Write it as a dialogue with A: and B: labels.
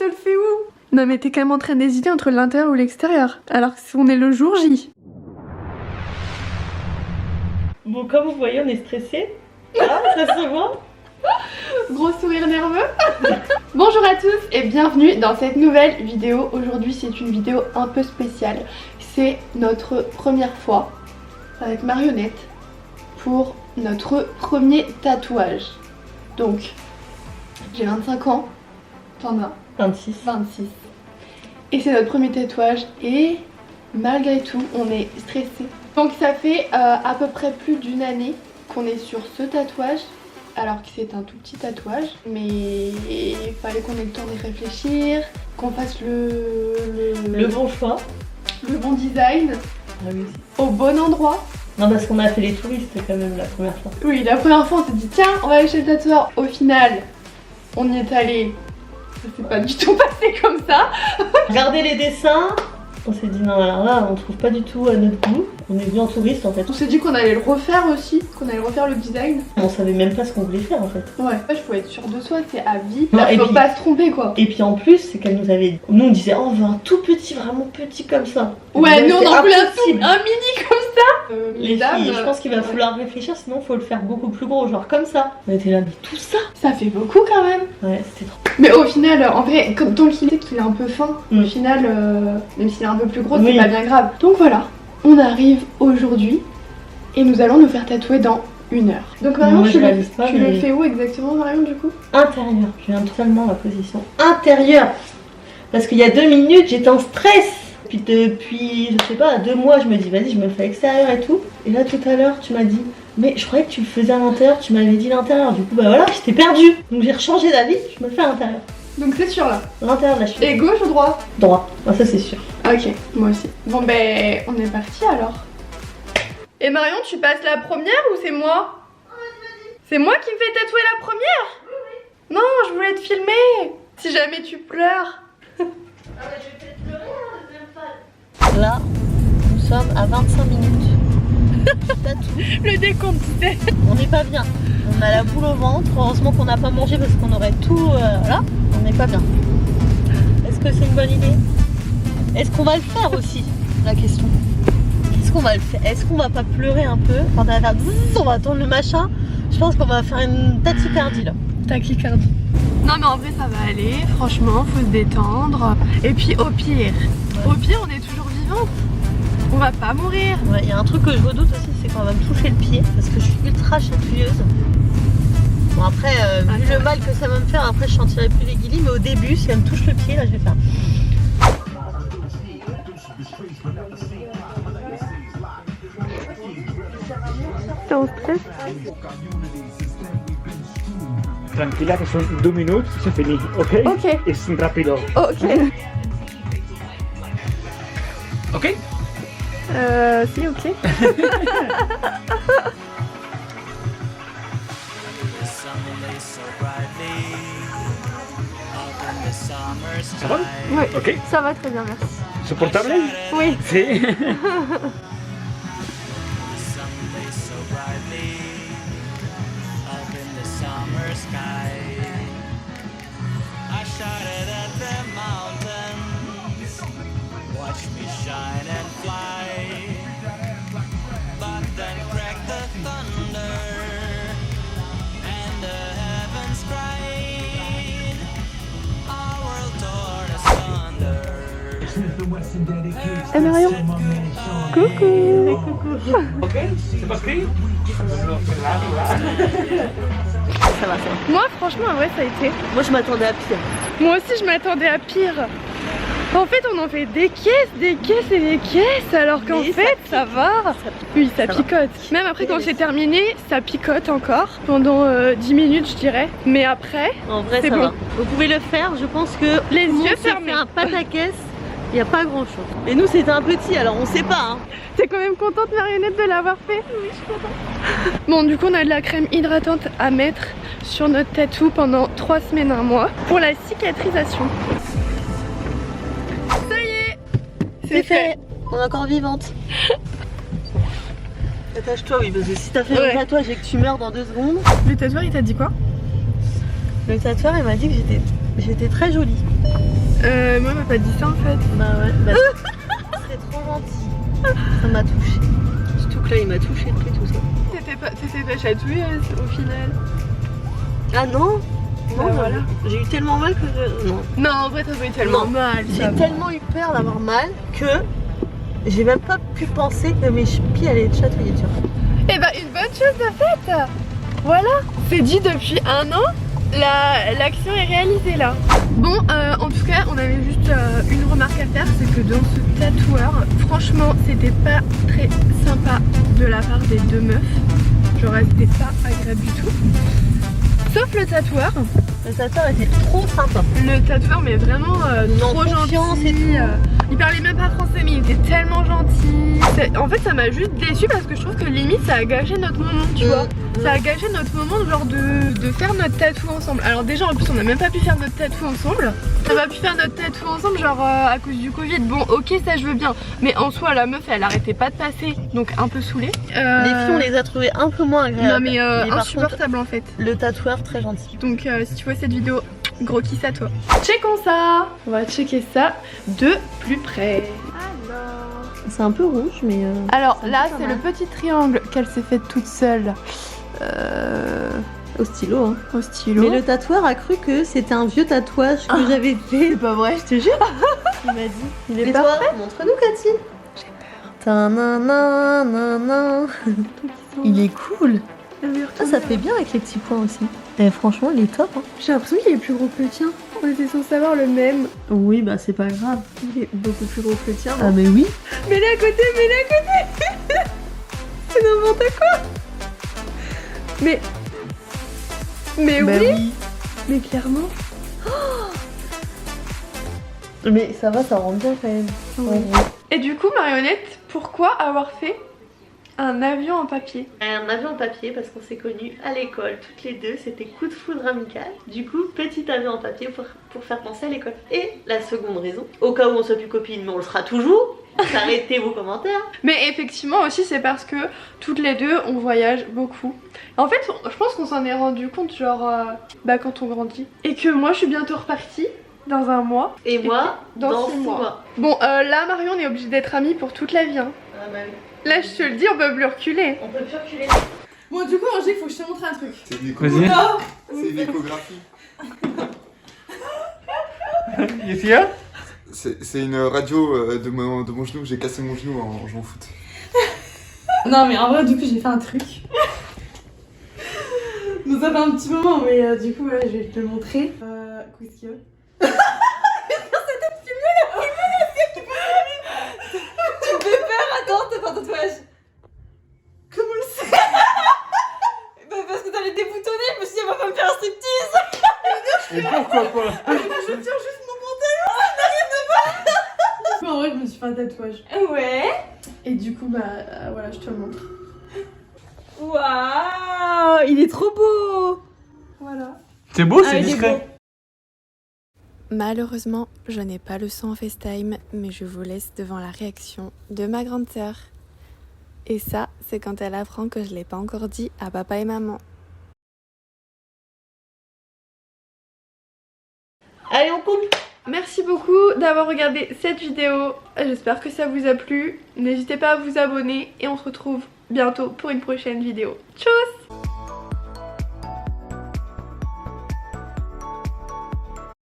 A: le fait où? Non mais t'es quand même en train d'hésiter entre l'intérieur ou l'extérieur, alors qu'on est le jour J.
B: Bon, comme vous voyez, on est stressé. Ah, ça se voit.
A: Gros sourire nerveux. Bonjour à tous et bienvenue dans cette nouvelle vidéo. Aujourd'hui c'est une vidéo un peu spéciale. C'est notre première fois avec Marionnette pour notre premier tatouage. Donc, j'ai 25 ans, t'en as
B: 26.
A: Et c'est notre premier tatouage et malgré tout on est stressé. Donc ça fait à peu près plus d'une année qu'on est sur ce tatouage. Alors que c'est un tout petit tatouage, mais il fallait qu'on ait le temps d'y réfléchir, qu'on fasse le
B: bon choix,
A: le bon design,
B: ah oui.
A: Au bon endroit.
B: Non, parce qu'on a fait les touristes quand même la première fois.
A: Oui, la première fois on s'est dit tiens, on va aller chez le tatoueur. Au final, on y est allé. Ça s'est pas du tout passé comme ça.
B: Regardez les dessins. On s'est dit non, alors là on trouve pas du tout à notre goût. On est venu en touriste en fait.
A: On s'est dit qu'on allait le refaire aussi, qu'on allait refaire le design.
B: On savait même pas ce qu'on voulait faire en fait.
A: Ouais, il faut être sûr de soi, c'est à vie.
B: Non,
A: Là,
B: et
A: faut
B: puis,
A: pas se tromper quoi.
B: Et puis en plus, c'est qu'elle nous avait. Nous on disait, oh on veut un tout petit, vraiment petit comme ça.
A: Ouais, nous on en voulait
B: impossible.
A: un mini comme ça.
B: Les
A: Mesdames,
B: filles, je pense qu'il va falloir réfléchir, sinon faut le faire beaucoup plus gros, genre comme ça. On était là, mais tout ça.
A: Ça fait beaucoup quand même.
B: Ouais, c'était trop.
A: Mais au final, en vrai, tant qu'il est un peu fin,
B: Mm.
A: au final, même s'il est un peu plus gros,
B: Oui.
A: c'est pas bien grave. Donc voilà, on arrive aujourd'hui et nous allons nous faire tatouer dans 1 heure. Donc Marion,
B: Moi,
A: tu,
B: je
A: le,
B: réalise pas,
A: tu
B: mais-
A: le fais où exactement Marion du coup?
B: Intérieur, je viens totalement la position intérieure. Parce qu'il y a 2 minutes, j'étais en stress. Puis depuis, je sais pas, 2 mois, je me dis, vas-y, je me fais à l'extérieur et tout. Et là, tout à l'heure, tu m'as dit, mais je croyais que tu le faisais à l'intérieur, tu m'avais dit l'intérieur. Du coup, bah voilà, j'étais perdue. Donc j'ai rechangé d'avis, je me le fais à l'intérieur.
A: Donc c'est sûr là.
B: L'intérieur de la cheville.
A: Et gauche ou droit?
B: Droit, ah, ça c'est sûr.
A: Ok, moi aussi. Bon ben, on est parti alors. Et Marion, tu passes la première ou c'est moi? C'est moi qui me fais tatouer la première? Non, je voulais te filmer. Si jamais tu pleures.
B: Là, nous sommes à 25 minutes. Tatou.
A: Le décompte, tu sais.
B: On n'est pas bien. On a la boule au ventre. Heureusement qu'on n'a pas mangé parce qu'on aurait tout. Voilà, on n'est pas bien. Est-ce que c'est une bonne idée? Est-ce qu'on va le faire aussi? La question. Est-ce qu'on va le faire? Est-ce qu'on va pas pleurer un peu quand on va tourner le machin? Je pense qu'on va faire une tachycardie là.
A: Tachycardie. Non mais en vrai ça va aller, franchement, faut se détendre. Et puis au pire, on est toujours vivante. On va pas mourir.
B: Ouais, il y a un truc que je redoute aussi, c'est qu'on va me toucher le pied parce que je suis ultra chatouilleuse. Bon après, vu le mal que ça va me faire, après je sentirai plus les guilis, mais au début, si elle me touche le pied, là je vais faire.
A: T'es en stress?
C: Tranquila, que son 2 minutes y se finit, ¿ok?
A: Ok.
C: Es rápido.
A: Ok.
C: ¿Ok?
A: Si, ok.
C: Ça va?
A: Ouais.
C: Ok.
A: Ça va très bien, merci.
C: ¿Soportable?
A: Oui.
C: Sí.
A: Eh Marion. Coucou.
C: Ok, c'est pas écrit?
B: Ça va, ça va.
A: Moi franchement ouais ça a été.
B: Moi je m'attendais à pire.
A: Moi aussi je m'attendais à pire. En fait on en fait des caisses et des caisses alors qu'en
B: Mais
A: fait ça va. Oui ça
B: va.
A: picote. Même après quand c'est terminé ça picote encore pendant 10 minutes je dirais. Mais après
B: En vrai,
A: c'est
B: ça
A: bon.
B: va. Vous pouvez le faire, je pense que
A: Les
B: tout le monde
A: yeux
B: sait
A: fermés.
B: faire un pataquès. Il n'y a pas grand chose. Et nous c'était un petit, alors on sait pas. Hein.
A: T'es quand même contente Marionnette de l'avoir fait? Oui je suis contente. Bon du coup on a de la crème hydratante à mettre sur notre tatou pendant 3 semaines, 1 mois pour la cicatrisation. Ça y est, c'est fait.
B: On est encore vivante. Attache-toi, oui, parce que si t'as fait
A: Ouais.
B: un tatouage et que tu meurs dans 2 secondes.
A: Le tatoueur il t'a dit quoi?
B: Le tatoueur il m'a dit que j'étais J'étais très jolie.
A: Moi, on m'a pas dit ça en fait.
B: Bah ouais, bah, c'est trop gentil. Ça m'a touché. Surtout que là, il m'a touché le prix, tout ça.
A: T'étais pas chatouilleuse au final.
B: Ah non.
A: Bah
B: Non,
A: voilà.
B: J'ai eu tellement mal que je... Non.
A: Non, en vrai, t'as pas eu tellement
B: Non.
A: mal.
B: J'ai tellement eu peur d'avoir mal que j'ai même pas pu penser que mes pieds allaient être chatouillés, tu vois.
A: Et bah, une bonne chose de faite. Voilà, c'est dit depuis 1 an. L'action est réalisée là. Bon, en tout cas, on avait juste une remarque à faire, c'est que dans ce tatoueur, franchement, c'était pas très sympa de la part des deux meufs. Genre, c'était pas agréable du tout. Sauf le tatoueur.
B: Le tatoueur était trop sympa.
A: Le tatoueur, mais vraiment trop
B: confiance
A: gentil.
B: et tout.
A: Il parlait même pas français, mais il était tellement gentil. En fait, ça m'a juste déçu parce que je trouve que limite, ça a gâché notre moment, tu vois. Ça a gâché notre moment genre de faire notre tatou ensemble. Alors déjà en plus on n'a même pas pu faire notre tatou ensemble. On n'a pas pu faire notre tatou ensemble genre à cause du Covid. Bon ok ça je veux bien. Mais en soi la meuf elle arrêtait pas de passer. Donc un peu saoulée.
B: Les filles on les a trouvées un peu moins agréables.
A: Non mais
B: par
A: insupportable
B: contre,
A: en fait.
B: le tatoueur très gentil.
A: Donc si tu vois cette vidéo, gros kiss à toi. Checkons ça. On va checker ça de plus près. Alors,
B: C'est un peu rouge mais...
A: Alors
B: ça
A: là
B: me fait
A: c'est
B: pas
A: le
B: mal.
A: petit triangle qu'elle s'est fait toute seule.
B: Au stylo hein.
A: Au stylo.
B: Mais le tatoueur a cru que c'était un vieux tatouage que j'avais fait.
A: C'est pas vrai.
B: Je te jure. Il m'a dit.
A: Il est
B: Mais
A: parfait.
B: toi, montre-nous Cathy.
A: J'ai peur.
B: Ta-na-na-na-na. Il est cool. Ah, ça fait bien avec les petits points aussi. Et franchement, il est top. Hein.
A: J'ai l'impression qu'il est plus gros que le tien. On était censé avoir le même.
B: Oui, bah c'est pas grave.
A: Il est beaucoup plus gros que le tien.
B: Ah, mais oui.
A: Mais là à côté, c'est n'importe quoi. Mais
B: Bah
A: oui. Mais clairement.
B: Mais ça va, ça rend bien quand même.
A: Oui. Et du coup, Marionnette, pourquoi avoir fait un avion en papier?
B: Un avion en papier parce qu'on s'est connus à l'école toutes les deux, c'était coup de foudre amical. Du coup, petit avion en papier pour faire penser à l'école. Et la seconde raison, au cas où on soit plus copines, mais on le sera toujours, arrêtez vos commentaires.
A: Mais effectivement aussi c'est parce que toutes les deux on voyage beaucoup. En fait je pense qu'on s'en est rendu compte genre quand on grandit. Et que moi je suis bientôt repartie dans 1 mois.
B: Et moi,
A: dans 6 mois. Bon là Marion on est obligé d'être amis pour toute la vie hein.
B: Ah bah oui.
A: Là je te le dis on peut plus reculer.
B: On peut plus reculer.
A: Bon du coup Angers faut que je te montre un truc.
D: C'est une
C: Vas-y.
D: échographie. C'est une échographie.
C: You see her?
D: C'est une radio de mon genou. J'ai cassé mon genou en jouant au foot.
E: Non mais en vrai du coup j'ai fait un truc. Donc ça fait un petit moment mais du coup ouais, je vais te le montrer. Qu'est-ce qu'il y a? Tu me fais peur, attends, t'as pas de tatouage. Comment le sais? Bah parce que t'allais déboutonner, je me suis dit elle va pas me faire un striptease.
C: Et pourquoi pas?
E: Je tiens juste mon pantalon, ça n'a rien de voir. Mais en vrai je me suis fait un tatouage.
A: Ouais.
E: Et du coup bah voilà je te le montre. Waouh, il est trop beau. Voilà.
C: C'est beau,
E: Ah,
C: c'est
E: il est
C: discret.
E: beau.
F: Malheureusement, je n'ai pas le son en FaceTime, mais je vous laisse devant la réaction de ma grande sœur. Et ça, c'est quand elle apprend que je ne l'ai pas encore dit à papa et maman.
B: Allez, on coupe.
A: Merci beaucoup d'avoir regardé cette vidéo. J'espère que ça vous a plu. N'hésitez pas à vous abonner et on se retrouve bientôt pour une prochaine vidéo. Tchuss!